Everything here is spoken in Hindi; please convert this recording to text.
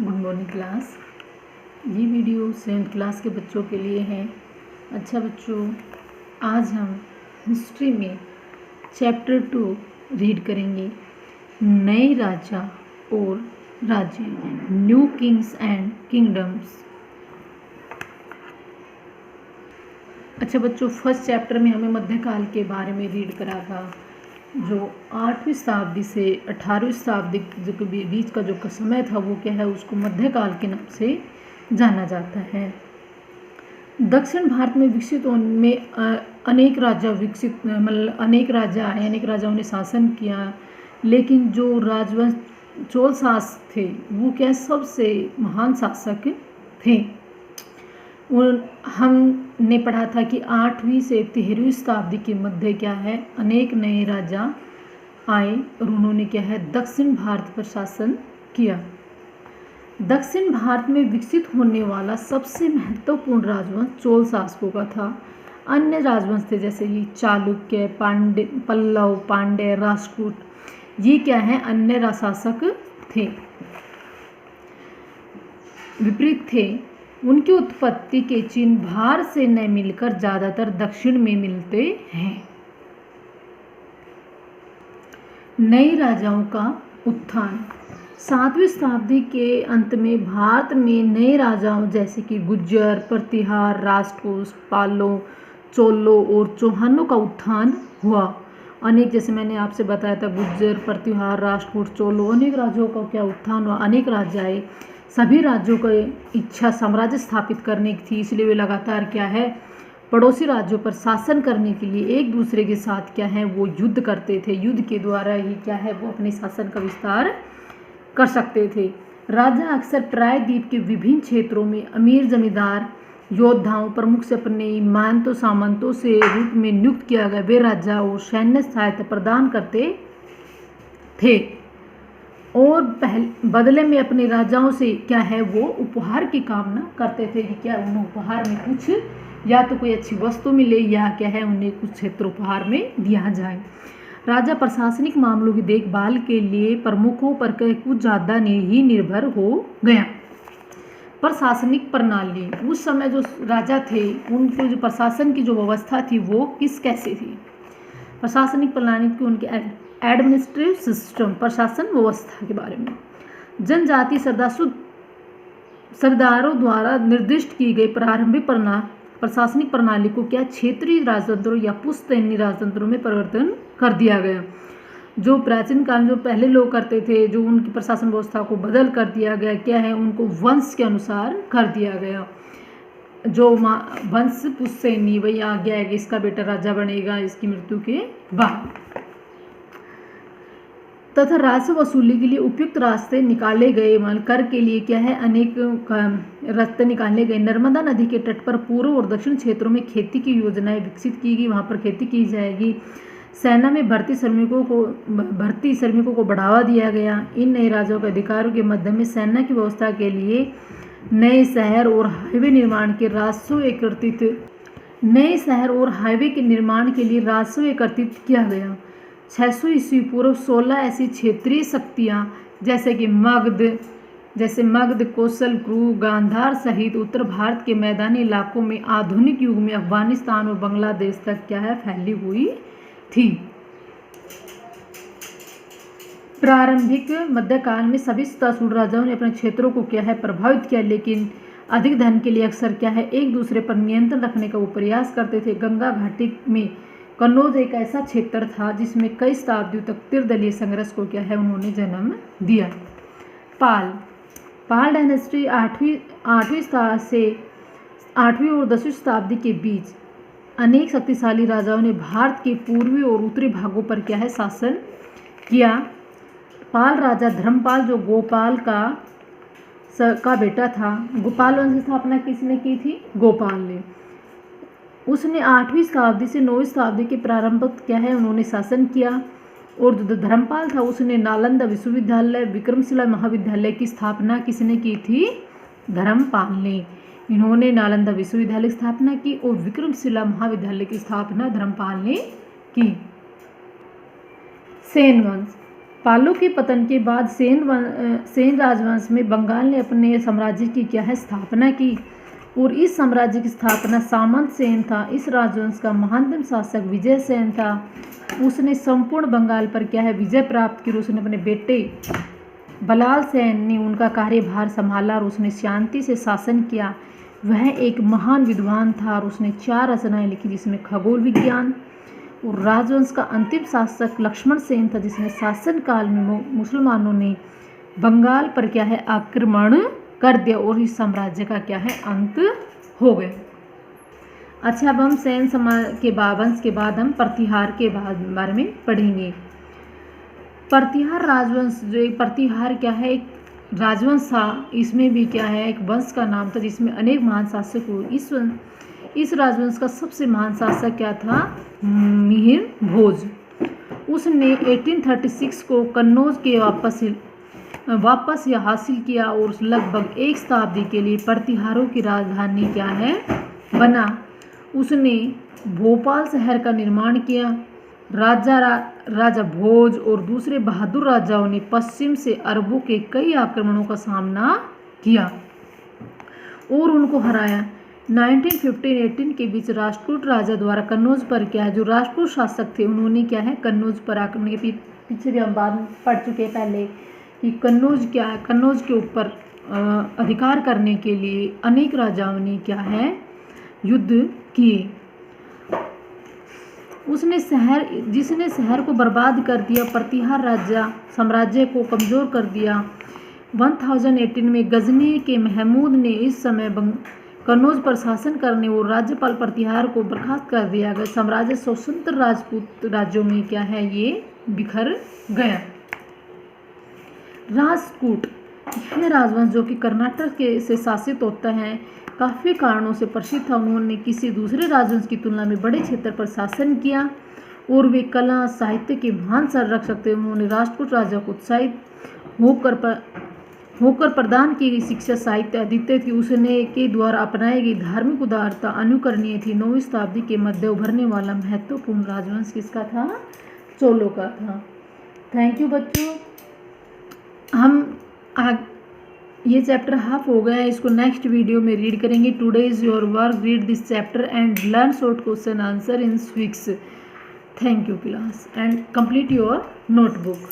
Good morning class. ये वीडियो 7th क्लास के बच्चों के लिए है। अच्छा बच्चों, आज हम हिस्ट्री में चैप्टर 2 रीड करेंगे। नए राजा और राज्य, न्यू किंग्स एंड किंगडम्स। अच्छा बच्चों, फर्स्ट चैप्टर में हमें मध्यकाल के बारे में रीड करा था, जो 8वीं शताब्दी से 18वीं शताब्दी के बीच का जो समय था वो क्या है, उसको मध्यकाल के नाम से जाना जाता है। दक्षिण भारत में विकसित होने में अनेक राजा आए, अनेक राजाओं ने शासन किया, लेकिन जो राजवंश चोल शासक थे वो क्या सबसे महान शासक थे। हमने पढ़ा था कि 8वीं से 13वीं शताब्दी के मध्य क्या है, अनेक नए राजा आए और उन्होंने क्या है दक्षिण भारत पर शासन किया। दक्षिण भारत में विकसित होने वाला सबसे महत्वपूर्ण राजवंश चोल शासकों का था। अन्य राजवंश थे जैसे कि चालुक्य, पल्लव, पांड्य, राष्ट्रकूट, ये क्या है अन्य शासक थे, विपरीत थे। उनकी उत्पत्ति के चिन्ह भारत से न मिलकर ज्यादातर दक्षिण में मिलते हैं। नए राजाओं का उत्थान। 7वीं शताब्दी के अंत में भारत में नए राजाओं जैसे कि गुज्जर, प्रतिहार, राष्ट्रकूट, पालों, चोलों और चौहानों का उत्थान हुआ। अनेक, जैसे मैंने आपसे बताया था, गुज्जर, प्रतिहार, राष्ट्रकूट, चोलों, अनेक राज्यों का क्या उत्थान हुआ, अनेक राज्य आए। सभी राज्यों को इच्छा साम्राज्य स्थापित करने की थी, इसलिए वे लगातार क्या है पड़ोसी राज्यों पर शासन करने के लिए एक दूसरे के साथ क्या है वो युद्ध करते थे। युद्ध के द्वारा ही क्या है वो अपने शासन का विस्तार कर सकते थे। राजा अक्सर प्रायद्वीप के विभिन्न क्षेत्रों में अमीर जमींदार योद्धाओं प्रमुख से अपने मानतों सामंतों से रूप में नियुक्त किया गया वे राजा और सैन्य सहायता प्रदान करते थे और बदले में अपने राजाओं से क्या है वो उपहार की कामना करते थे कि क्या उन्हें उपहार में कुछ या तो कोई अच्छी वस्तु मिले या क्या है उन्हें कुछ क्षेत्र उपहार में दिया जाए। राजा प्रशासनिक मामलों की देखभाल के लिए प्रमुखों पर कुछ ज़्यादा ही निर्भर हो गया। प्रशासनिक प्रणाली, उस समय जो राजा थे उनको जो प्रशासन की जो व्यवस्था थी वो कैसे थी। प्रशासनिक प्रणाली की उनके एडमिनिस्ट्रेटिव सिस्टम, प्रशासन व्यवस्था के बारे में। जनजाति सरदारों द्वारा निर्दिष्ट की गई प्रारंभिक प्रशासनिक प्रणाली को क्या क्षेत्रीय राजतंत्रों या पुश्तैनी राजतंत्रों में परिवर्तन कर दिया गया। जो प्राचीन काल जो पहले लोग करते थे, जो उनकी प्रशासन व्यवस्था को बदल कर दिया गया, क्या है उनको वंश के अनुसार कर दिया गया। जो वंश पुश्तैनी वही आ गया है कि इसका बेटा राजा बनेगा इसकी मृत्यु के बाद, तथा राजस्व वसूली के लिए उपयुक्त रास्ते निकाले गए। कर के लिए क्या है अनेक रास्ते निकाले गए। नर्मदा नदी के तट पर पूर्व और दक्षिण क्षेत्रों में खेती की योजनाएं विकसित की गई, वहां पर खेती की जाएगी। सेना में भर्ती श्रमिकों को बढ़ावा दिया गया। इन नए राजाओं के अधिकारों के मध्य में सेना की व्यवस्था के लिए नए शहर और हाईवे निर्माण के राजस्व एकत्रित किया गया। 600 ईस्वी पूर्व 16 ऐसी क्षेत्रीय शक्तियाँ जैसे मगध, कौशल, क्रू, गांधार सहित उत्तर भारत के मैदानी इलाकों में आधुनिक युग में अफगानिस्तान और बांग्लादेश तक क्या है फैली हुई थी। प्रारंभिक मध्यकाल में सभी सत्तारूढ़ राजाओं ने अपने क्षेत्रों को क्या है प्रभावित किया, लेकिन अधिक धन के लिए अक्सर क्या है एक दूसरे पर नियंत्रण रखने का वो प्रयास करते थे। गंगा घाटी में कन्नौज एक ऐसा क्षेत्र था जिसमें कई शताब्दियों तक त्रिदलीय संघर्ष को क्या है उन्होंने जन्म दिया। पाल डायनेस्टी 8वीं और 10वीं शताब्दी के बीच अनेक शक्तिशाली राजाओं ने भारत के पूर्वी और उत्तरी भागों पर क्या है शासन किया। पाल राजा धर्मपाल जो गोपाल का बेटा था, गोपाल वंश की स्थापना किसने की थी, गोपाल ने। उसने 8वीं शताब्दी से 9वीं शताब्दी के प्रारंभ तक क्या है उन्होंने शासन किया। और जो धर्मपाल था उसने नालंदा विश्वविद्यालय, विक्रमशिला महाविद्यालय की स्थापना किसने की थी, धर्मपाल ने। इन्होंने नालंदा विश्वविद्यालय की स्थापना की और विक्रमशिला महाविद्यालय की स्थापना धर्मपाल ने की। सेन वंश, पालों के पतन के बाद सेन राजवंश में बंगाल ने अपने साम्राज्य की क्या है स्थापना की, और इस साम्राज्य की स्थापना सामंत सेन था। इस राजवंश का महानतम शासक विजय सेन था। उसने संपूर्ण बंगाल पर क्या है विजय प्राप्त की। उसने अपने बेटे बलाल सेन ने उनका कार्यभार संभाला और उसने शांति से शासन किया। वह एक महान विद्वान था और उसने 4 रचनाएं लिखी, जिसमें खगोल विज्ञान। और राजवंश का अंतिम शासक लक्ष्मण सेन था, जिसने शासन काल में मुसलमानों ने बंगाल पर क्या है आक्रमण कर दिया और इस साम्राज्य का क्या है अंत हो गया। अच्छा, अब हम सेन समाज के वंश के बाद हम प्रतिहार के बारे में पढ़ेंगे। प्रतिहार राजवंश, जो एक प्रतिहार क्या है एक राजवंश था, इसमें भी क्या है एक वंश का नाम था जिसमें अनेक महान शासक हुए। इस राजवंश का सबसे महान शासक क्या था? मिहिर भोज। उसने 1836 को कन्नौज के वापस यह हासिल किया और लगभग 1 शताब्दी के लिए प्रतिहारों की राजधानी क्या है बना। उसने भोपाल शहर का निर्माण किया। राजा भोज और दूसरे बहादुर राजाओं ने पश्चिम से अरबों के कई आक्रमणों का सामना किया और उनको हराया। 1915-18 के बीच राष्ट्रकूट राजा द्वारा कन्नौज पर क्या है जो राष्ट्रकूट शासक थे, उन्होंने क्या है कन्नौज पर आक्रमण के पीछे भी हम बात पढ़ चुके हैं पहले कि कन्नौज क्या है, कन्नौज के ऊपर अधिकार करने के लिए अनेक राजाओं ने क्या है युद्ध किए। जिसने शहर को बर्बाद कर दिया, प्रतिहार साम्राज्य को कमज़ोर कर दिया। 1018 में गजनी के महमूद ने इस समय कन्नौज पर शासन करने और राज्यपाल प्रतिहार को बर्खास्त कर दिया गया। साम्राज्य स्वतंत्र राजपूत राज्यों में क्या है ये बिखर गया। राजपूत यह राजवंश जो कि कर्नाटक से शासित होता है काफ़ी कारणों से प्रसिद्ध था। उन्होंने किसी दूसरे राजवंश की तुलना में बड़े क्षेत्र पर शासन किया और वे कला साहित्य के महान संरक्षक थे। उन्होंने राजपूत राजा को उत्साहित होकर प्रदान की गई शिक्षा साहित्य अद्वितीय थी। उसने के द्वारा अपनाई गई धार्मिक उदारता अनुकरणीय थी। 9वीं शताब्दी के मध्य उभरने वाला महत्वपूर्ण राजवंश किसका था? चोलों का था। थैंक यू बच्चों। ये चैप्टर हाफ हो गया है, इसको नेक्स्ट वीडियो में रीड करेंगे। Today is your work, read this chapter and learn short question answer in क्विक्स। Thank you class and complete your notebook.